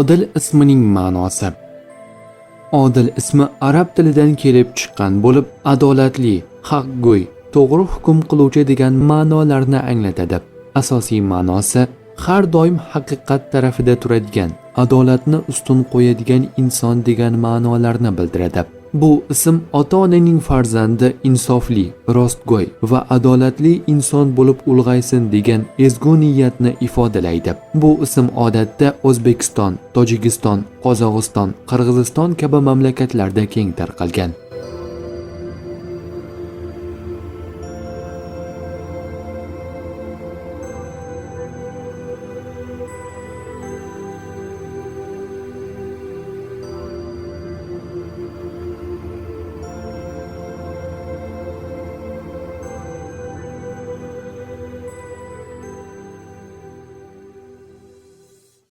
Odil ismining ma'nosi. Odil ismi arab tilidan kelib chiqqan bo'lib, adolatli, haqgo'y, to'g'ri hukm qiluvchi degan ma'nolarni anglatadi. Asosiy ma'nosi har doim haqiqat tarafida turadigan, adolatni ustun qo'yadigan inson degan ma'nolarni bildiradi. Bu ism ota-onaning farzandi insofli, rostgo'y va adolatli inson bo'lib ulg'aysin degan ezgu niyatni ifodalaydi. Bu ism odatda O'zbekiston, Tojikiston, Qozog'iston, Qirg'iziston kabi mamlakatlarda keng tarqalgan.